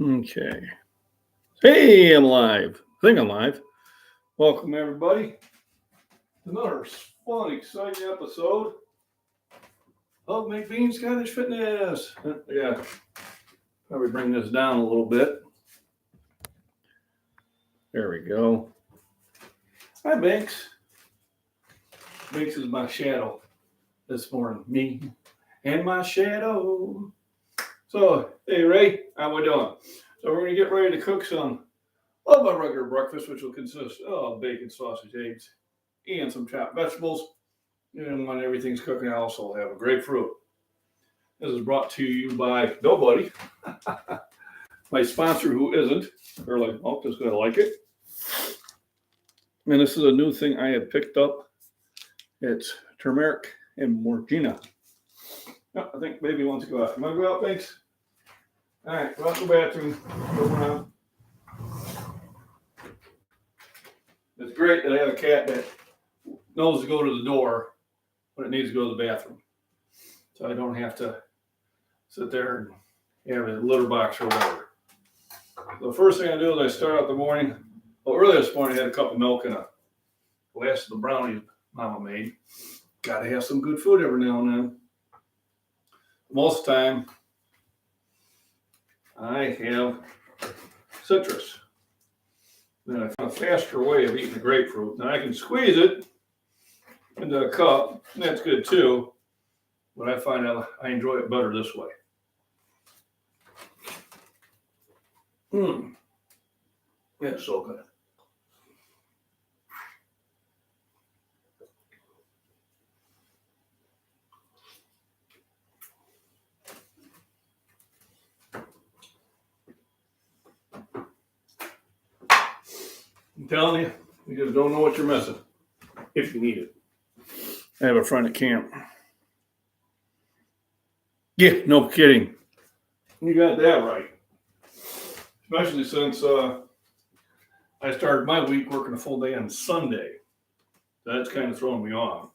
Okay. Hey, I'm live. I think I'm live. Welcome, everybody, to another fun, exciting episode of MacBean Scottish Fitness. Yeah, probably bring this down a little bit. There we go. Hi, Banks. Banks is my shadow this morning. Me and my shadow. So, hey, Ray, how we doing? So we're going to get ready to cook some of my regular breakfast, which will consist of bacon, sausage, eggs, and some chopped vegetables. And when everything's cooking, I also have a grapefruit. This is brought to you by Nobody, my sponsor who isn't. They're like, oh, just going to like it. And this is a new thing I have picked up. It's turmeric and morgina. Oh, I think baby wants to go out. You want to go out, Banks? All right, go out to the bathroom. Go around. It's great that I have a cat that knows to go to the door when it needs to go to the bathroom. So I don't have to sit there and have a litter box or whatever. The first thing I do is I start out the morning. Well, early this morning I had a cup of milk and a glass of the brownies Mama made. Got to have some good food every now and then. Most of the time, I have citrus. Then I found a faster way of eating the grapefruit. Now I can squeeze it into a cup, and that's good too. But I find out I enjoy it better this way. It's so good. I'm telling you, you just don't know what you're missing if you need it. I have a friend at camp. Yeah, no kidding. You got that right. Especially since I started my week working a full day on Sunday. That's kind of throwing me off.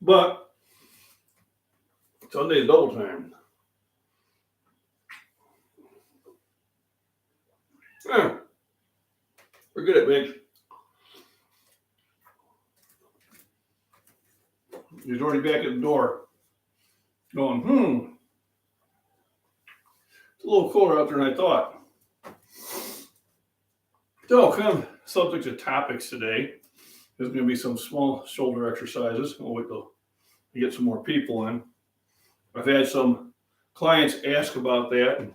But Sunday's double time. Forget it, bitch. He's already back at the door going, it's a little colder out there than I thought. So, kind of subject to topics today. There's going to be some small shoulder exercises. I'll wait till we get some more people in. I've had some clients ask about that. And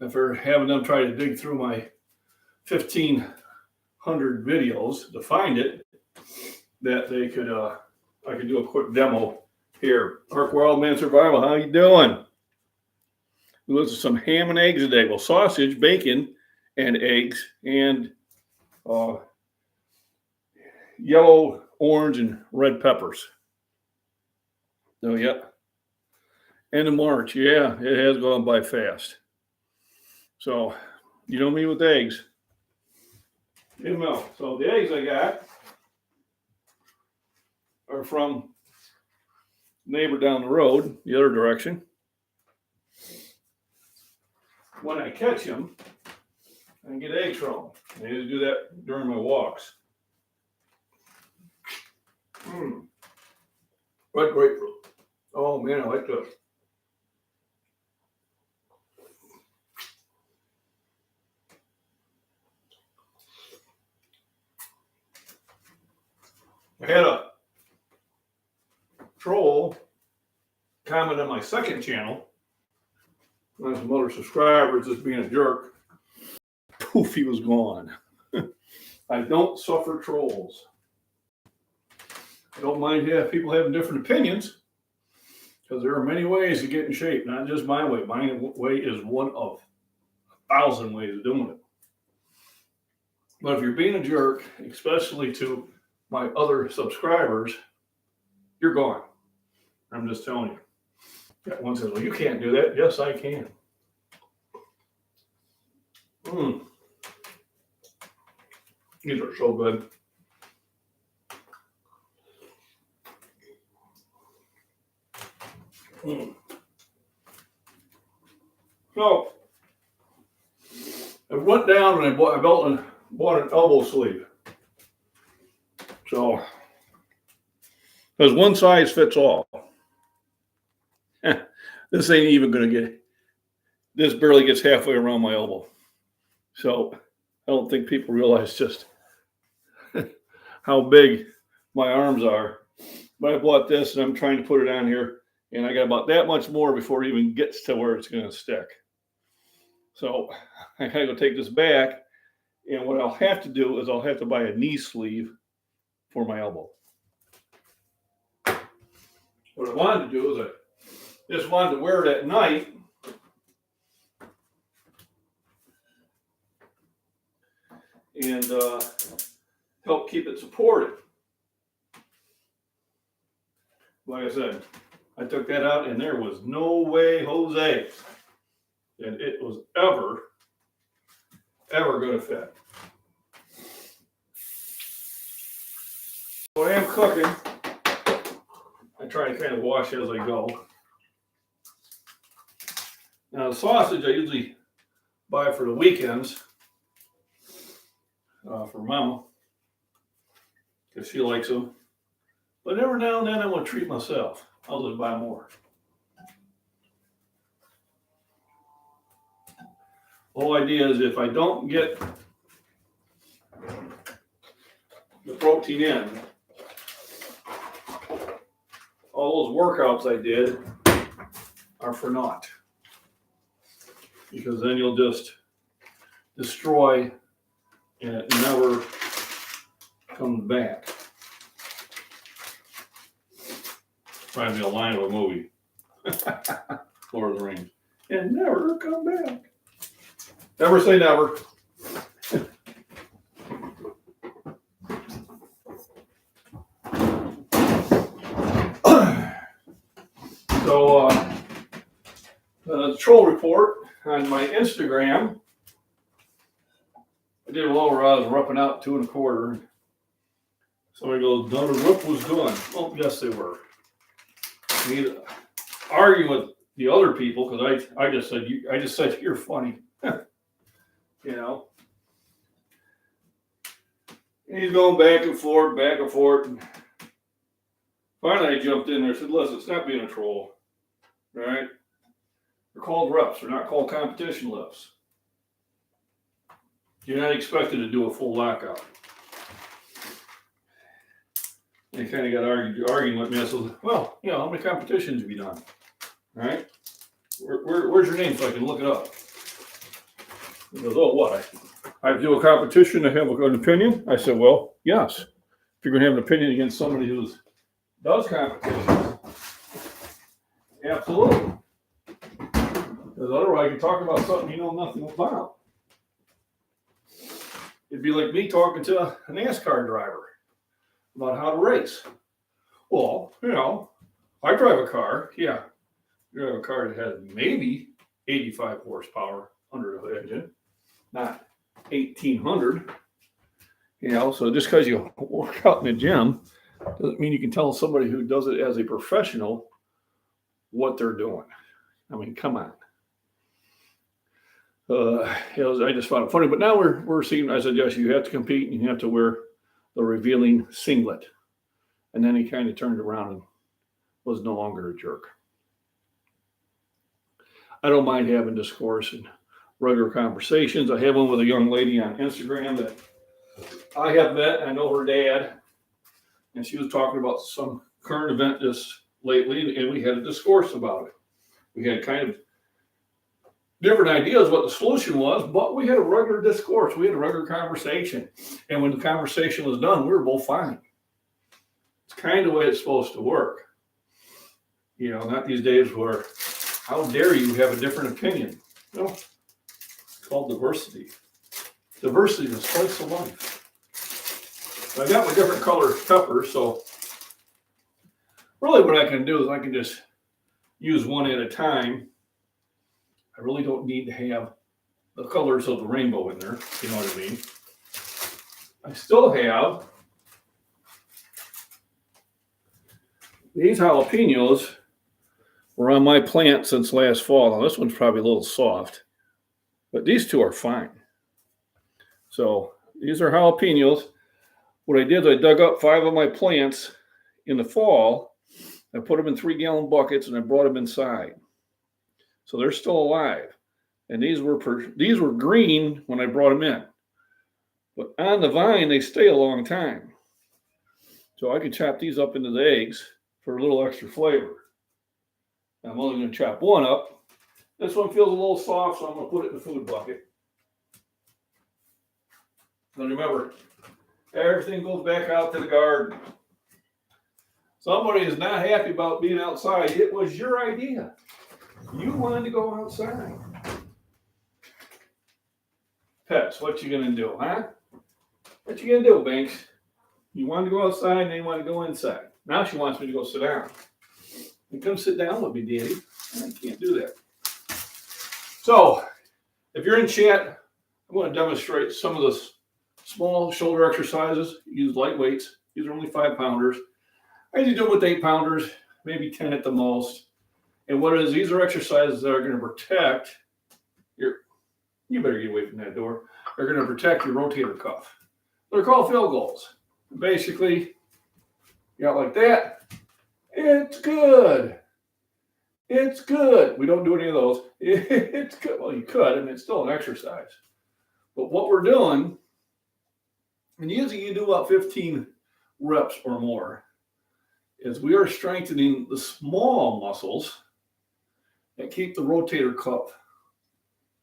after having them try to dig through my 1,500 videos to find it, that they could, I could do a quick demo here. Mark Wildman Survival, how you doing? We looked at some ham and eggs today. Well, sausage, bacon, and eggs, and yellow, orange, and red peppers. Oh, yeah. End of March. Yeah, it has gone by fast. So, you know me with eggs. And milk. So, the eggs I got are from neighbor down the road, the other direction. When I catch them, I can get eggs from them. I used to do that during my walks. Red grapefruit. Oh man, I like this. I had a troll comment on my second channel. One of some other subscribers just being a jerk. Poof, he was gone. I don't suffer trolls. I don't mind people having different opinions, because there are many ways to get in shape, not just my way. My way is one of 1,000 ways of doing it. But if you're being a jerk, especially to my other subscribers, you're gone. I'm just telling you. That one says, well, you can't do that. Yes, I can. These are so good. So I went down and I bought an elbow sleeve. So, because one size fits all. This ain't even going to get, this barely gets halfway around my elbow. So I don't think people realize just how big my arms are. But I bought this and I'm trying to put it on here. And I got about that much more before it even gets to where it's going to stick. So I gotta go take this back. And what I'll have to do is I'll have to buy a knee sleeve for my elbow. What I wanted to do is I just wanted to wear it at night. And help keep it supported. Like I said, I took that out and there was no way, Jose, that it was ever going to fit. So I am cooking. I try to kind of wash as I go. Now the sausage I usually buy for the weekends for Mama because she likes them. But every now and then I'm going to treat myself. I'll just buy more. The whole idea is if I don't get the protein in, all those workouts I did are for naught. Because then you'll just destroy and it never comes back. Reminds me of a line of a movie. Lord of the Rings. And never come back. Never say never. So, the troll report on my Instagram. I did a little where I was ripping out 2 1/4. Somebody goes, "No, the rip was done." Well, yes, they were. I need to argue with the other people because I just said you're funny. You know. And he's going back and forth, And finally, I jumped in there and said, "Listen, it's not being a troll. All right? They're called reps. They're not called competition lifts. You're not expected to do a full lockout." They kind of got arguing with me. I said, "Well, you know, how many competitions have you done? All right? Where's your name so I can look it up?" He goes, "Oh, what? I have to do a competition to have an opinion?" I said, "Well, yes. If you're going to have an opinion against somebody who does competitions, absolutely. Because otherwise, you're talking about something you know nothing about. It'd be like me talking to a NASCAR driver about how to race. Well, you know, I drive a car. Yeah, you drive a car that has maybe 85 horsepower under the engine, not 1,800. You know, so just because you work out in the gym doesn't mean you can tell somebody who does it as a professional what they're doing. I mean, come on. I just found it funny, but now we're seeing. I said, yes, you have to compete and you have to wear the revealing singlet. And then he kind of turned around and was no longer a jerk. I don't mind having discourse and regular conversations. I have one with a young lady on Instagram that I have met. I know her dad, and she was talking about some current event just lately, and we had a discourse about it. We had kind of different ideas what the solution was, but we had a regular discourse. We had a regular conversation. And when the conversation was done, we were both fine. It's kind of the way it's supposed to work. You know, not these days where, how dare you have a different opinion? No, it's called diversity. Diversity is a slice of life. So I got my different color peppers, so really what I can do is I can just use one at a time. I really don't need to have the colors of the rainbow in there, you know what I mean? I still have these jalapenos were on my plant since last fall. Now this one's probably a little soft, but these two are fine. So these are jalapenos. What I did is I dug up 5 of my plants in the fall. I put them in 3-gallon buckets and I brought them inside. So they're still alive. And these were green when I brought them in. But on the vine, they stay a long time. So I could chop these up into the eggs for a little extra flavor. I'm only going to chop one up. This one feels a little soft, so I'm going to put it in the food bucket. And remember, everything goes back out to the garden. Somebody is not happy about being outside. It was your idea. You wanted to go outside. Pets, what you gonna do, huh? What you gonna do, Banks? You wanted to go outside and then you want to go inside. Now she wants me to go sit down. You come sit down with me, Daddy. I can't do that. So, if you're in chat, I'm going to demonstrate some of the small shoulder exercises. Use light weights. These are only 5-pounders. I usually do it with 8-pounders, maybe 10 at the most. And what it is, these are exercises that are going to protect your, you better get away from that door. They're going to protect your rotator cuff. They're called field goals. Basically, you got like that. It's good. It's good. We don't do any of those. It's good. Well, you could, and it's still an exercise. But what we're doing, and usually you do about 15 reps or more, is we are strengthening the small muscles that keep the rotator cuff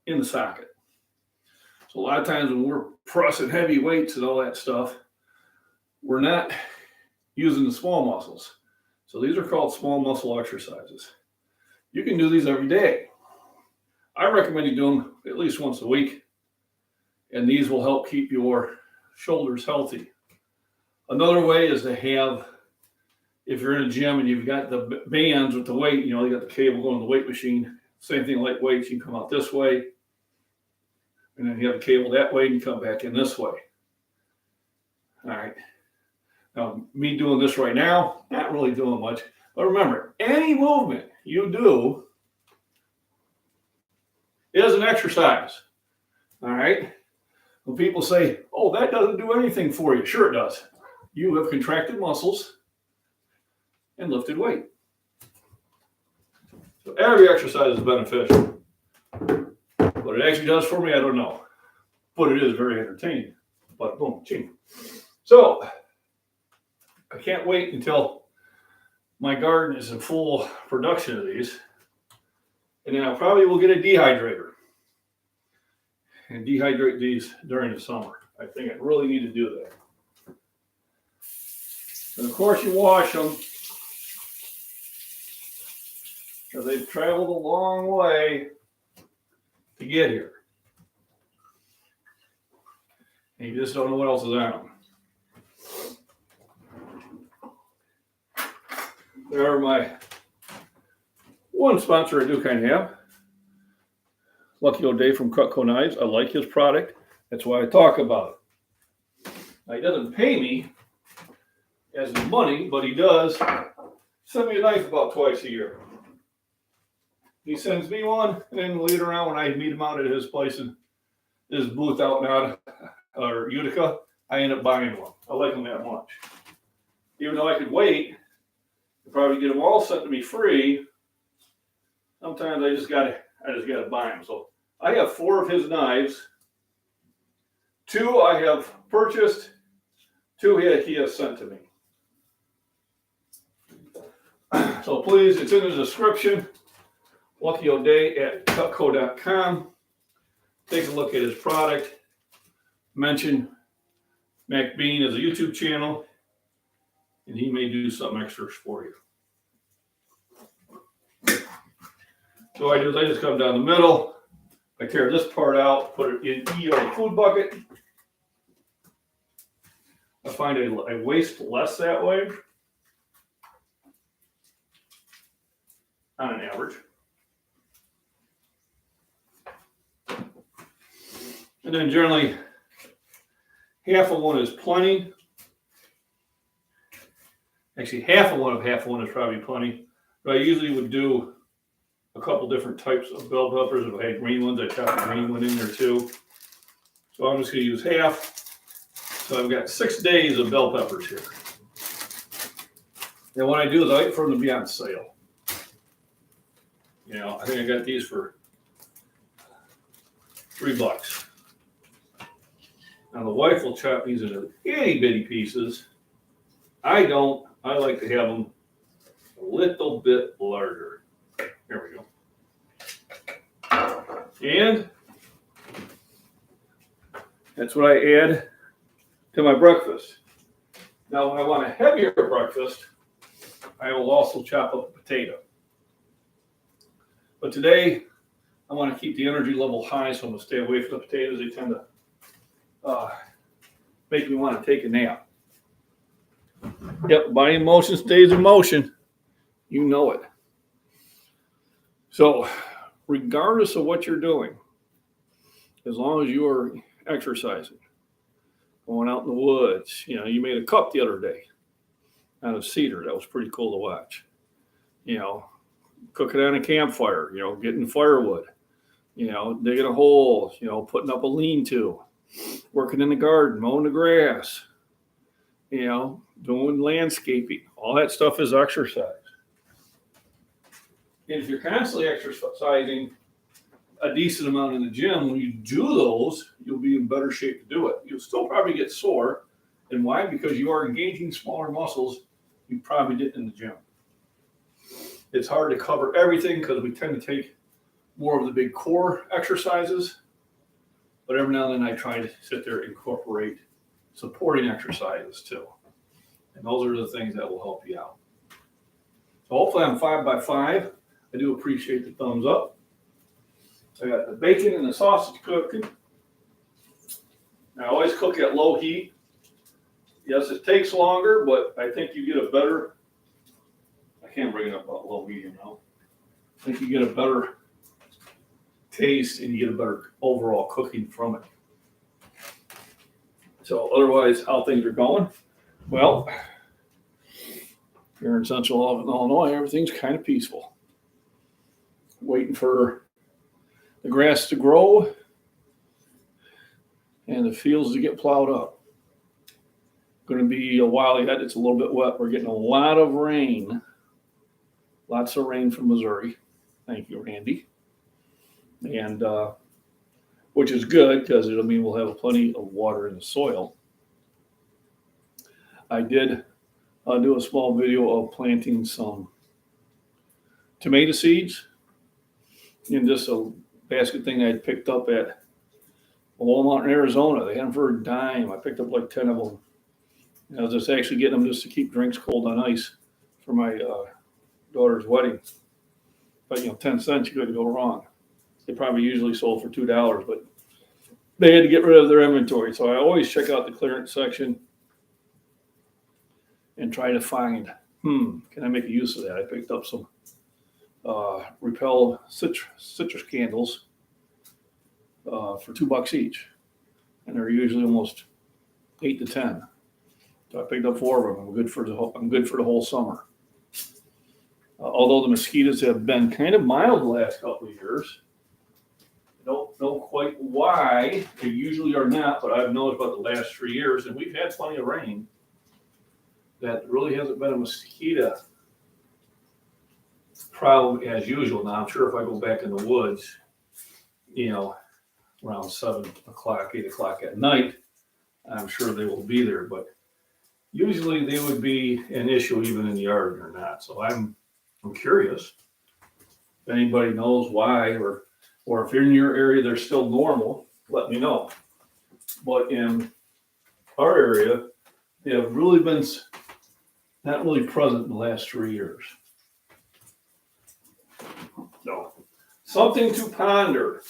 in the socket. So a lot of times when we're pressing heavy weights and all that stuff, we're not using the small muscles. So these are called small muscle exercises. You can do these every day. I recommend you do them at least once a week, and these will help keep your shoulders healthy. Another way is to have, if you're in a gym and you've got the bands with the weight, you got the cable going to the weight machine. Same thing like weights, you can come out this way, and then you have the cable that way, and you come back in this way. All right. Now, me doing this right now, not really doing much. But remember, any movement you do is an exercise. All right? When people say, oh, that doesn't do anything for you. Sure it does. You have contracted muscles and lifted weight. So every exercise is beneficial. What it actually does for me, I don't know. But it is very entertaining. But boom, ching. So I can't wait until my garden is in full production of these. And then I probably will get a dehydrator and dehydrate these during the summer. I think I really need to do that. And of course you wash them because they've traveled a long way to get here. And you just don't know what else is on them. There are my one sponsor I do kind of have. Lucky O'Day from Cutco Knives. I like his product. That's why I talk about it. Now, he doesn't pay me as in money, but he does send me a knife about twice a year. He sends me one, and then later on when I meet him out at his place in his booth out in Utica, I end up buying one. I like them that much. Even though I could wait, I'd probably get them all sent to me free. Sometimes I just gotta buy them. So I have 4 of his knives. 2 I have purchased. 2 he has sent to me. So please, it's in the description. Lucky O'Day at cutco.com. Take a look at his product. Mention MacBean as a YouTube channel, and he may do something extra for you. So what I do is I just come down the middle. I tear this part out, put it in either a food bucket. I find I waste less that way on an average. And then generally, half of one is plenty. Actually, half of one is probably plenty. But I usually would do a couple different types of bell peppers. If I had green ones, I chopped the green one in there too. So I'm just going to use half. So I've got 6 days of bell peppers here. And what I do is I wait for them to be on sale. You know, I think I got these for $3. Now the wife will chop these into itty bitty pieces. I don't. I like to have them a little bit larger. There we go. And that's what I add to my breakfast. Now, when I want a heavier breakfast, I will also chop up a potato. But today, I want to keep the energy level high, so I'm going to stay away from the potatoes. They tend to make me want to take a nap. Yep, body in motion stays in motion. You know it. So, regardless of what you're doing, as long as you are exercising, going out in the woods, you know, you made a cup the other day out of cedar. That was pretty cool to watch. You know, cooking on a campfire, you know, getting firewood, you know, digging a hole, you know, putting up a lean-to, working in the garden, mowing the grass, you know, doing landscaping. All that stuff is exercise. And if you're constantly exercising a decent amount in the gym, when you do those, you'll be in better shape to do it. You'll still probably get sore. And why? Because you are engaging smaller muscles you probably didn't in the gym. It's hard to cover everything because we tend to take more of the big core exercises. But every now and then I try to sit there and incorporate supporting exercises too. And those are the things that will help you out. So hopefully I'm 5 by 5. I do appreciate the thumbs up. I got the bacon and the sausage cooking. I always cook at low heat. Yes, it takes longer, but I think you get a better, I can't bring it up about low medium now. I think you get a better taste and you get a better overall cooking from it. So otherwise, how things are going? Well, here in central Illinois, everything's kind of peaceful. Waiting for the grass to grow and the fields to get plowed up. Going to be a while yet. It's a little bit wet. We're getting a lot of rain. Lots of rain from Missouri. Thank you, Randy. And which is good because it'll mean we'll have plenty of water in the soil. I did do a small video of planting some tomato seeds in just a basket thing I had picked up at Walmart in Arizona. They had them for a dime. I picked up like 10 of them. And I was just actually getting them just to keep drinks cold on ice for my daughter's wedding. But, you know, 10 cents, you couldn't go wrong. They probably usually sold for $2, but they had to get rid of their inventory. So I always check out the clearance section and try to find, can I make use of that? I picked up some Repel citrus candles for $2 each. And they're usually almost 8 to 10. So I picked up 4 of them. I'm good for the whole summer. Although the mosquitoes have been kind of mild the last couple of years. I don't know quite why. They usually are not, but I've noticed about the last 3 years, and we've had plenty of rain, that really hasn't been a mosquito problem as usual. Now, I'm sure if I go back in the woods, you know, around 7 o'clock, 8 o'clock at night, I'm sure they will be there. But usually they would be an issue even in the yard or not. So I'm curious if anybody knows why, or if you're in your area they're still normal, let me know. But in our area, they have really been not really present in the last 3 years. So, something to ponder.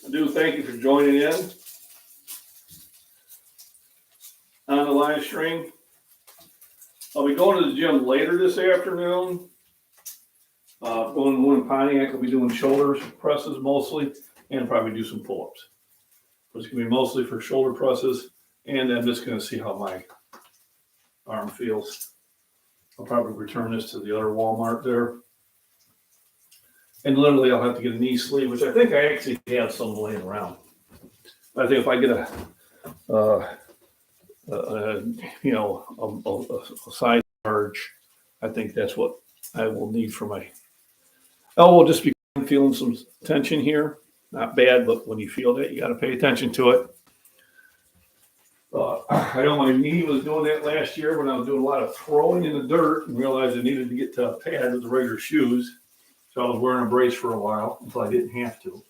I do thank you for joining in on the live stream. I'll be going to the gym later this afternoon. Going to one in Pontiac, I'll be doing shoulders presses mostly, and probably do some pull-ups. So it's going to be mostly for shoulder presses, and I'm just going to see how my arm feels. I'll probably return this to the other Walmart there. And literally I'll have to get a knee sleeve, which I think I actually have some laying around. I think if I get a size large, I think that's what I will need for my elbow, just because I'm feeling some tension here. Not bad, but when you feel that, you got to pay attention to it. I know my knee was doing that last year when I was doing a lot of throwing in the dirt and realized I needed to get to a pad with the regular shoes. So I was wearing a brace for a while until I didn't have to.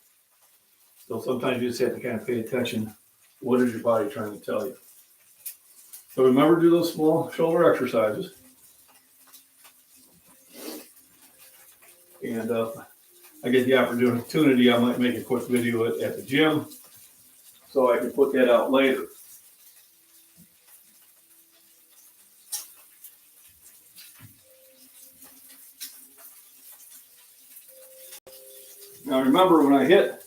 So sometimes you just have to kind of pay attention. What is your body trying to tell you? So remember to do those small shoulder exercises. And I get the opportunity, I might make a quick video at the gym so I can put that out later. Now remember, when I hit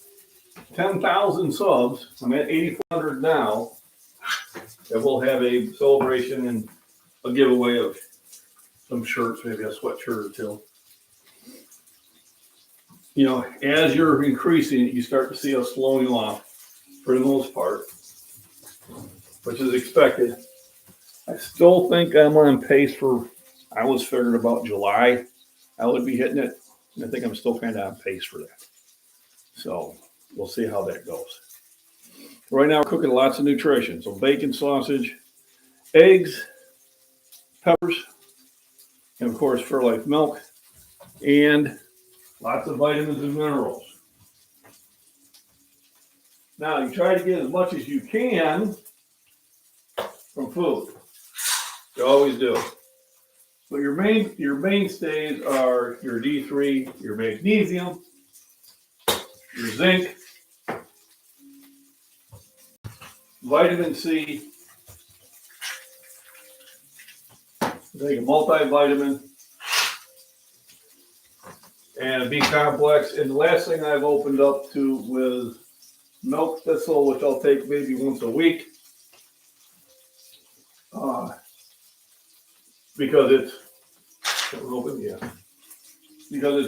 10,000 subs, I'm at 8,400 now, and we'll have a celebration and a giveaway of some shirts, maybe a sweatshirt or two. You know, as you're increasing, you start to see us slowing off for the most part, which is expected. I still think I'm on pace for, I was figuring about July, I would be hitting it. I think I'm still kind of on pace for that. So we'll see how that goes. Right now, we're cooking lots of nutrition. So bacon, sausage, eggs, peppers, and of course, Fairlife milk, and lots of vitamins and minerals. Now, you try to get as much as you can from food. You always do. But your mainstays are your D3, your magnesium, your zinc, vitamin C, take a multivitamin, and a B complex. And the last thing I've opened up to with milk thistle, which I'll take maybe once a week, because it's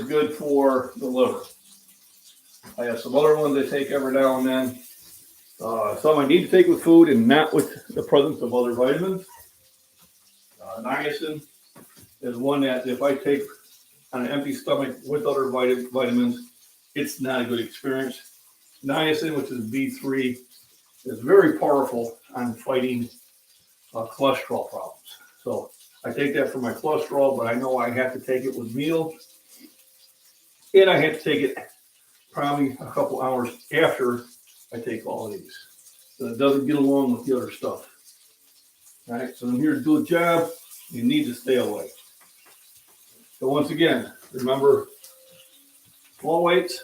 good for the liver. I have some other ones I take every now and then. Some I need to take with food and not with the presence of other vitamins. Niacin is one that if I take on an empty stomach with other vitamins, it's not a good experience. Niacin, which is B3, is very powerful on fighting cholesterol problems. So I take that for my cholesterol, but I know I have to take it with meals. And I have to take it probably a couple hours after I take all of these. So it doesn't get along with the other stuff. All right, so I'm here to do a job. You need to stay away. So once again, remember, small weights,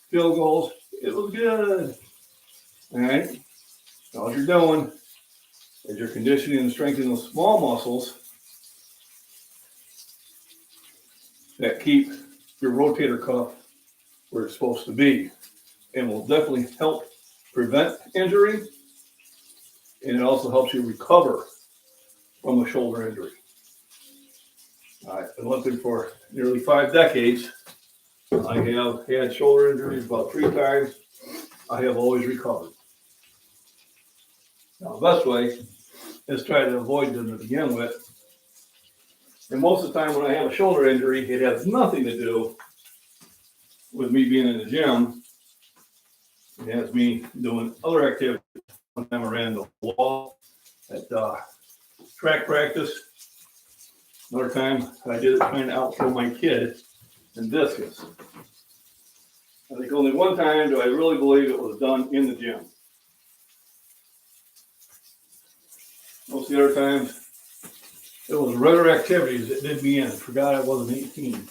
field goals, it was good. All right, all you're doing is you're conditioning and strengthening those small muscles that keep your rotator cuff where it's supposed to be, and will definitely help prevent injury, and it also helps you recover from a shoulder injury. I've been lifting for nearly 5 decades. I have had shoulder injuries about 3 times. I have always recovered. Now, the best way is try to avoid them to begin with. And most of the time when I have a shoulder injury, it has nothing to do with me being in the gym. It has me doing other activities. One time I ran the wall at track practice. Another time I did it trying to outthrow my kid in discus. I think only one time do I really believe it was done in the gym. Most of the other times, it was regular activities that did me in. Forgot I wasn't 18.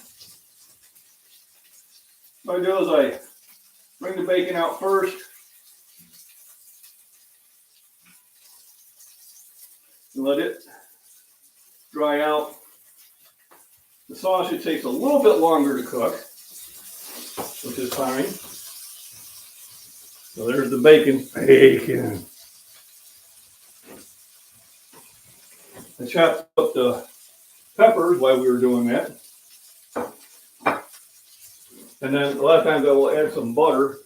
What I do is I bring the bacon out first. And let it dry out. The sausage takes a little bit longer to cook, which is fine. So there's the bacon. I chopped up the peppers while we were doing that. And then a lot of times I will add some butter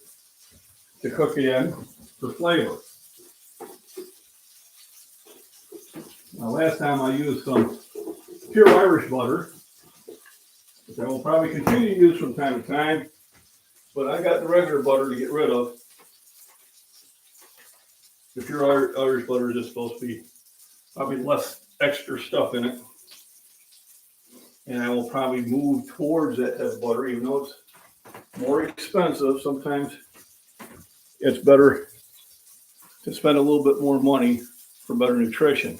to cook it in for flavor. Now, last time I used some pure Irish butter, which I will probably continue to use from time to time, but I got the regular butter to get rid of. The pure Irish butter is just supposed to be probably less extra stuff in it. And I will probably move towards that type of butter, even though it's more expensive. Sometimes it's better to spend a little bit more money for better nutrition.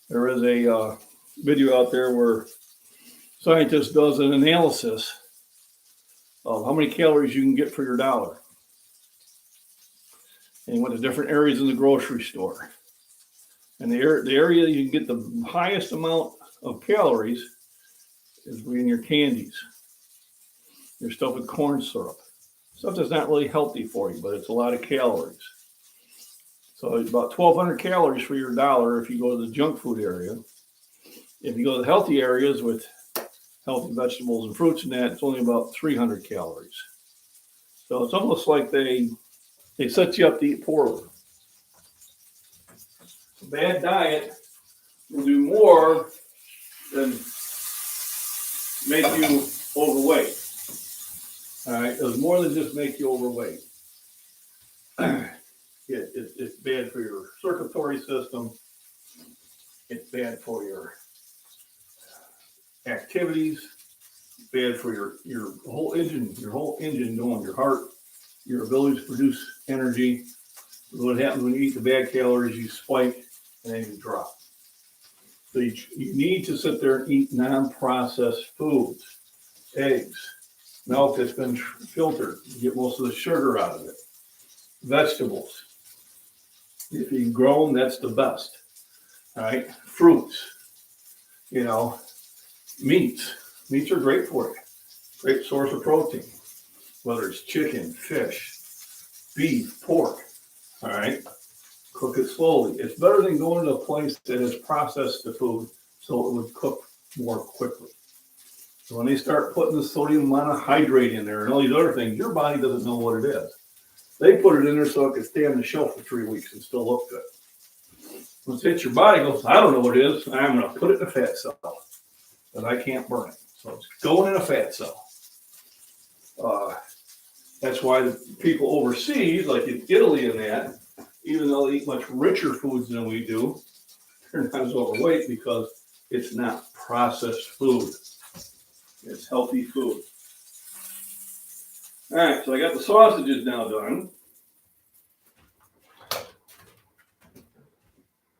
There is a video out there where scientist does an analysis of how many calories you can get for your dollar. And he went to different areas in the grocery store. And the area you can get the highest amount of calories is in your candies, your stuff with corn syrup. Stuff that's not really healthy for you, but it's a lot of calories. So it's about 1,200 calories for your dollar if you go to the junk food area. If you go to the healthy areas with healthy vegetables and fruits and that, it's only about 300 calories. So it's almost like they set you up to eat poorly. A bad diet will do more than make you overweight. All right, it does more than just make you overweight. It's bad for your circulatory system. It's bad for your activities. It's bad for your whole engine going, your heart, your ability to produce energy. What happens when you eat the bad calories, you spike and then you drop. So you need to sit there and eat non-processed foods, eggs, milk that's been filtered. You get most of the sugar out of it. Vegetables. If you grow them, that's the best. All right. Fruits. Meats. Meats are great for you. Great source of protein. Whether it's chicken, fish, beef, pork. All right. Cook it slowly. It's better than going to a place that has processed the food so it would cook more quickly. So when they start putting the sodium monohydrate in there and all these other things, your body doesn't know what it is. They put it in there so it could stay on the shelf for 3 weeks and still look good. Once it hits your body, goes, I don't know what it is. I'm going to put it in a fat cell, but I can't burn it. So it's going in a fat cell. That's why the people overseas, like in Italy and that, even though they eat much richer foods than we do, they're not as overweight because it's not processed food. It's healthy food. All right, so I got the sausages now done.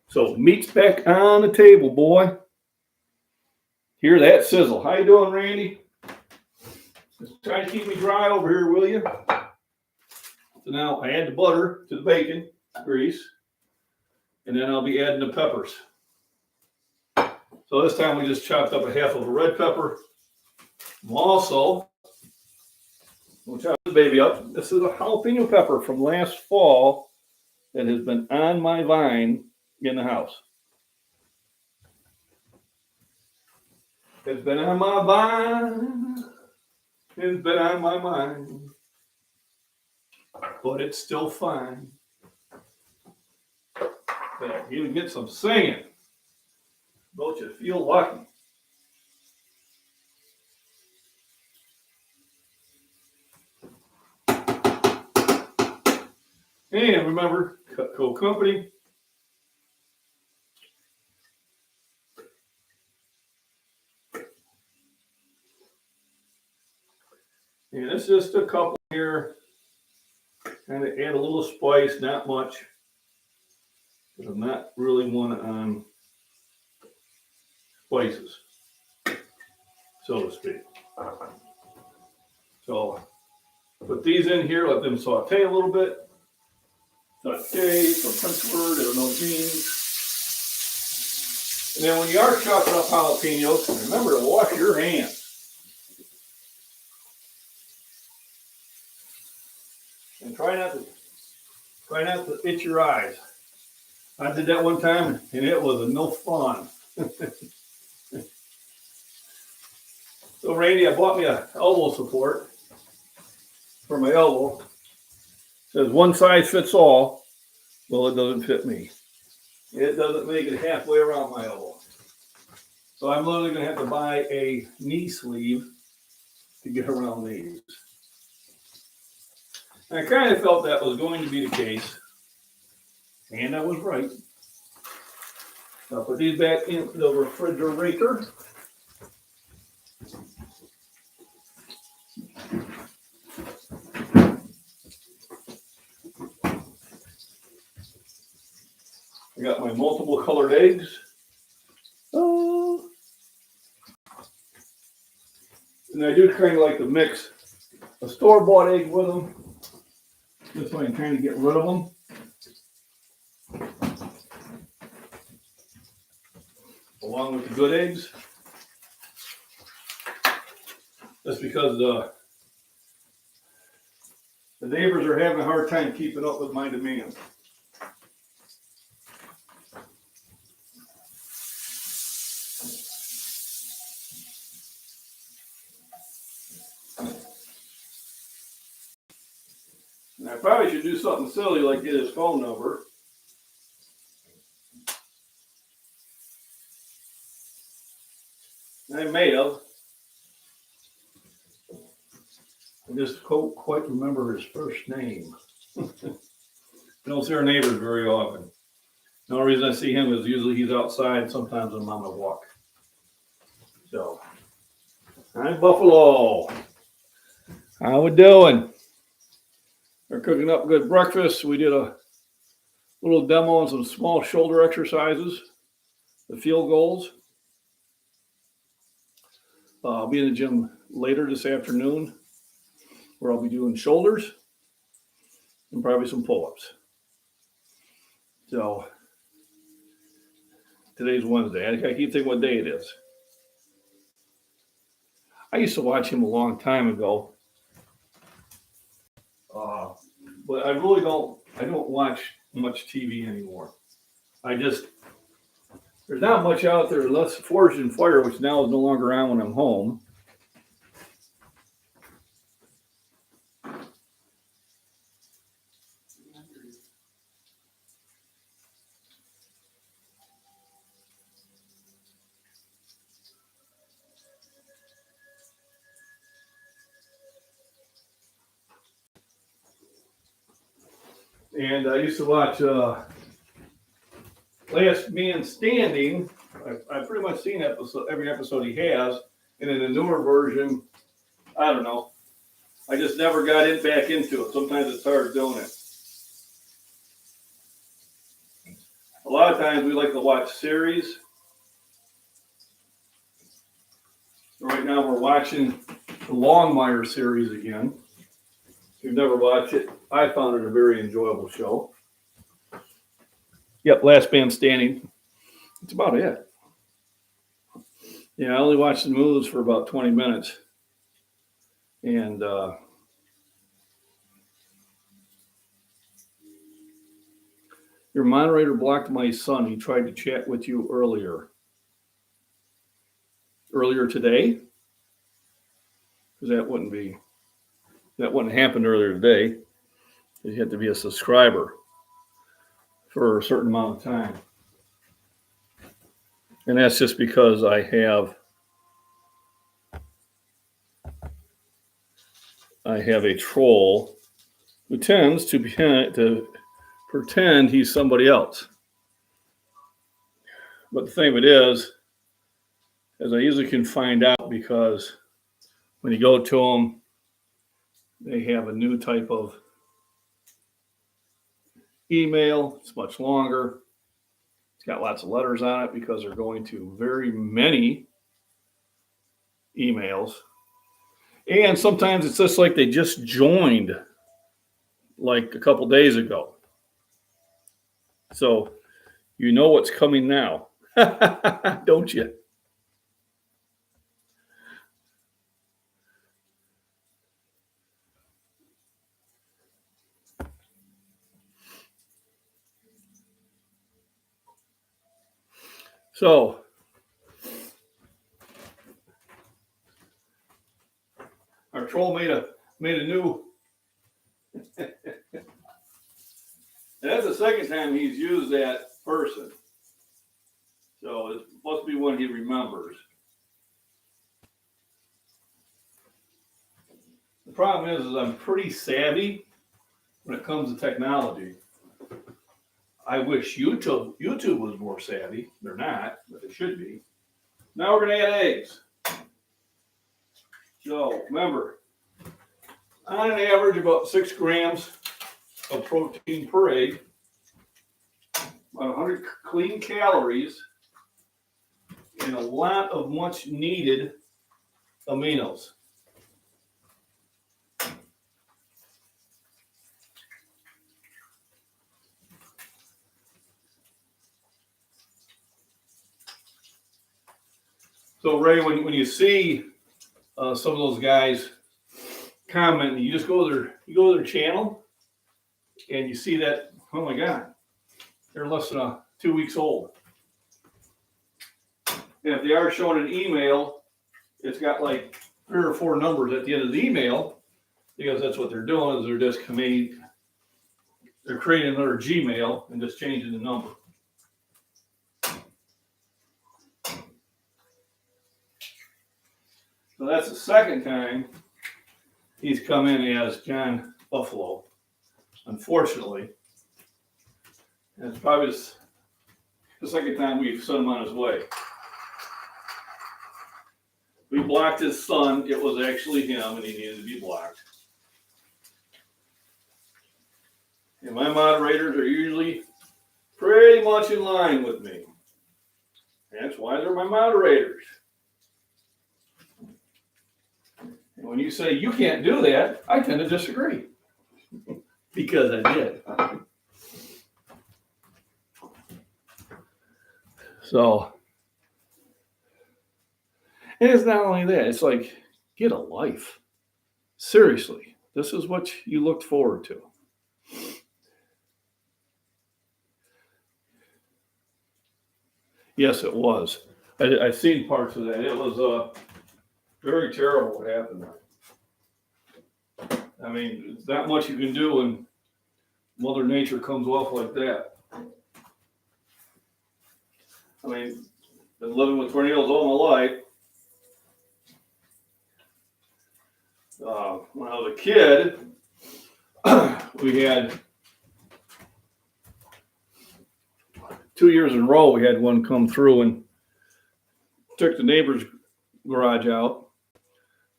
So meat's back on the table, boy. Hear that sizzle. How you doing, Randy? Just try to keep me dry over here, will you? So now I add the butter to the bacon grease, and then I'll be adding the peppers. So this time we just chopped up a half of a red pepper. Also, we'll chop the baby up. This is a jalapeno pepper from last fall that has been on my vine in the house. It's been on my vine. It's been on my mind. But it's still fine. Yeah, you even get some singing. Don't you feel lucky? And remember, Cutco Company. And it's just a couple here. Kind of add a little spice, not much. Because I'm not really one on spices, so to speak. So put these in here, let them saute a little bit. Saute, some French word, I don't know what it means. And then when you are chopping up jalapenos, remember to wash your hands. And try not to itch your eyes. I did that one time, and it was no fun. So Randy, I bought me a elbow support for my elbow. It says one size fits all. Well, it doesn't fit me. It doesn't make it halfway around my elbow. So I'm literally going to have to buy a knee sleeve to get around these. And I kind of felt that was going to be the case. And I was right. I'll put these back in the refrigerator. I got my multiple colored eggs. Oh. And I do kind of like to mix a store-bought egg with them. This way I can kind of get rid of them. Along with the good eggs. That's because the neighbors are having a hard time keeping up with my demand. And I probably should do something silly like get his phone number. I may have. I just don't quite remember his first name. I don't see our neighbors very often. The only reason I see him is usually he's outside. Sometimes I'm on a walk. So, hi Buffalo. How we doing? We're cooking up good breakfast. We did a little demo on some small shoulder exercises, the field goals. I'll be in the gym later this afternoon where I'll be doing shoulders and probably some pull-ups. So today's Wednesday. I keep thinking what day it is. I used to watch him a long time ago, but I really don't watch much TV anymore. There's not much out there unless Forged in Fire, which now is no longer on when I'm home. And I used to watch Last Man Standing. I've pretty much seen every episode he has. And in the newer version, I don't know. I just never got back into it. Sometimes it's hard doing it. A lot of times we like to watch series. Right now we're watching the Longmire series again. If you've never watched it, I found it a very enjoyable show. Yep, Last Man Standing. That's about it. Yeah, I only watched the movies for about 20 minutes. And your moderator blocked my son. He tried to chat with you earlier. Earlier today? Because that wouldn't happen earlier today. You had to be a subscriber for a certain amount of time. And that's just because I have a troll who tends to pretend he's somebody else. But the thing of it is I usually can find out because when you go to them, they have a new type of email. It's much longer. It's got lots of letters on it because they're going to very many emails. And sometimes it's just like they just joined like a couple days ago. So you know what's coming now, don't you? So troll made a new. That's the second time he's used that person. So it must be one he remembers. The problem is I'm pretty savvy when it comes to technology. I wish YouTube was more savvy. They're not, but they should be. Now we're going to add eggs. So remember, on an average, about 6 grams of protein per egg, about 100 clean calories, and a lot of much needed aminos. So Ray, when you see some of those guys commenting, you just go to their channel, and you see that, oh my God, they're less than 2 weeks old. And if they are showing an email, it's got like 3 or 4 numbers at the end of the email, because that's what they're doing, is they're just they're creating another Gmail and just changing the number. So that's the second time he's come in as John Buffalo, unfortunately. And it's probably the second time we've sent him on his way. We blocked his son. It was actually him, and he needed to be blocked. And my moderators are usually pretty much in line with me. That's why they're my moderators. And when you say you can't do that, I tend to disagree. Because I did. So, and it's not only that, it's like, get a life. Seriously, this is what you looked forward to. Yes, it was. I've seen parts of that. It was very terrible what happened. I mean, there's not much you can do when Mother Nature comes off like that. I mean, been living with tornadoes all my life. When I was a kid, we had 2 years in a row, we had one come through and took the neighbor's garage out,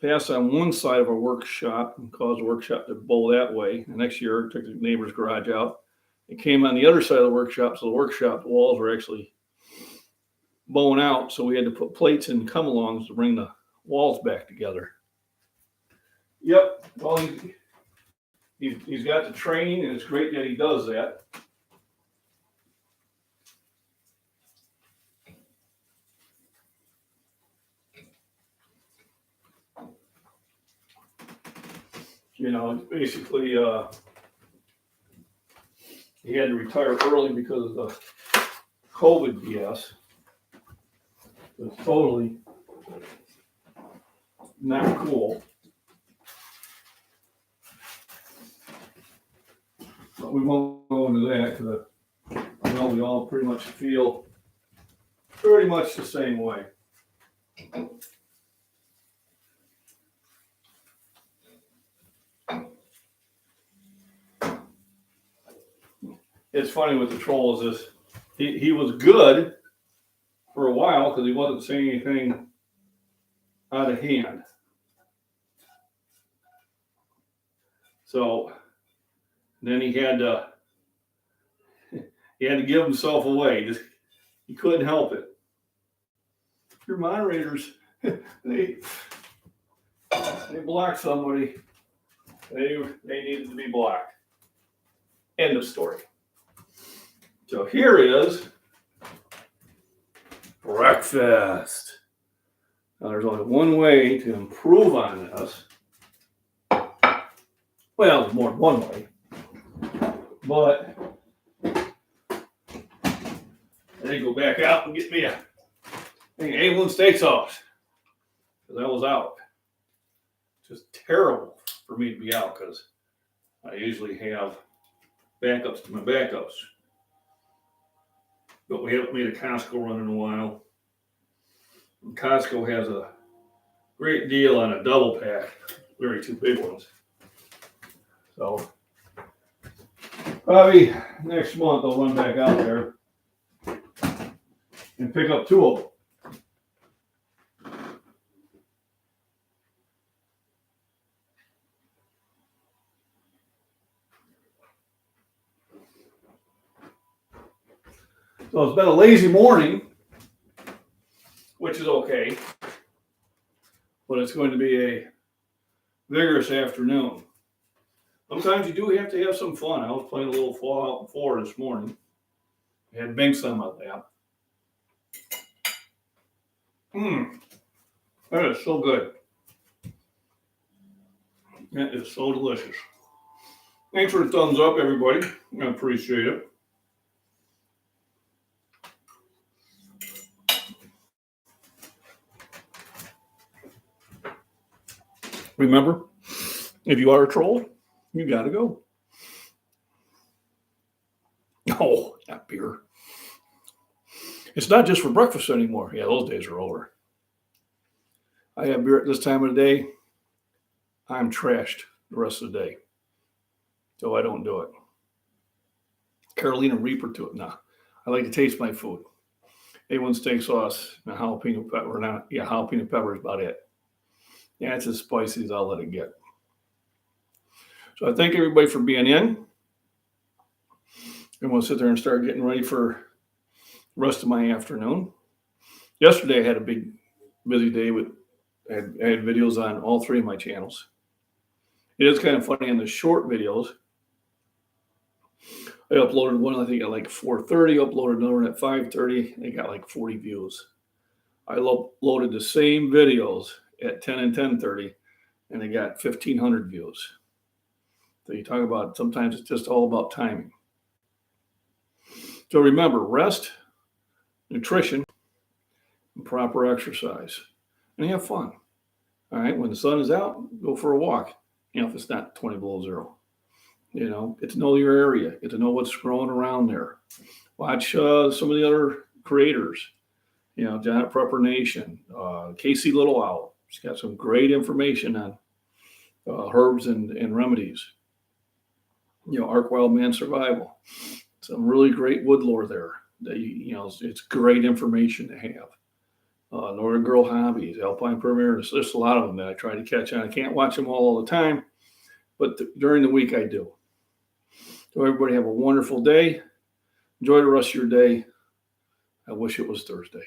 passed on one side of our workshop and caused the workshop to bow that way. The next year, took the neighbor's garage out. It came on the other side of the workshop, so the workshop walls were actually bowing out, so we had to put plates and come-alongs to bring the walls back together. Yep, well, he's got the training, and it's great that he does that. You know, basically, he had to retire early because of the COVID BS. It's totally not cool. But we won't go into that because I know we all pretty much feel pretty much the same way. It's funny with the trolls is he was good for a while because he wasn't saying anything out of hand. So then he had to give himself away. He couldn't help it. Your moderators, they blocked somebody. They needed to be blocked. End of story. So here is breakfast. Now there's only one way to improve on this. Well, there's more than one way. But I did go back out and get me a A1 steak sauce because I was out just terrible for me to be out because I usually have backups to my backups. But we haven't made a Costco run in a while. And Costco has a great deal on a double pack, very two big ones. So probably next month I'll run back out there and pick up two of them. So it's been a lazy morning, which is okay, but it's going to be a vigorous afternoon. Sometimes you do have to have some fun. I was playing a little Fallout 4 this morning. I had Binks on my lap. That is so good. That is so delicious. Thanks for the thumbs up, everybody. I appreciate it. Remember, if you are a troll, you got to go. Oh, that beer. It's not just for breakfast anymore. Yeah, those days are over. I have beer at this time of the day. I'm trashed the rest of the day. So I don't do it. Carolina Reaper to it. Nah, I like to taste my food. A1 steak sauce and jalapeno pepper. Jalapeno pepper is about it. Yeah, it's as spicy as I'll let it get. So I thank everybody for being in. And we'll sit there and start getting ready for the rest of my afternoon. Yesterday I had a big, busy day I had videos on all three of my channels. It is kind of funny in the short videos. I uploaded one, I think, at like 4:30, uploaded another one at 5:30. They got like 40 views. I loaded the same videos at 10 and 10:30, and they got 1,500 views. So you talk about, sometimes it's just all about timing. So remember, rest, nutrition, and proper exercise, and have fun. All right, when the sun is out, go for a walk. If it's not 20 below zero. Get to know your area, get to know what's growing around there. Watch some of the other creators. Janet Prepper Nation, Casey Little Owl. She's got some great information on herbs and remedies. Arc Wild Man Survival. Some really great wood lore there. That it's great information to have. Northern Girl Hobbies, Alpine Premier. There's a lot of them that I try to catch on. I can't watch them all the time, but during the week I do. So everybody have a wonderful day. Enjoy the rest of your day. I wish it was Thursday.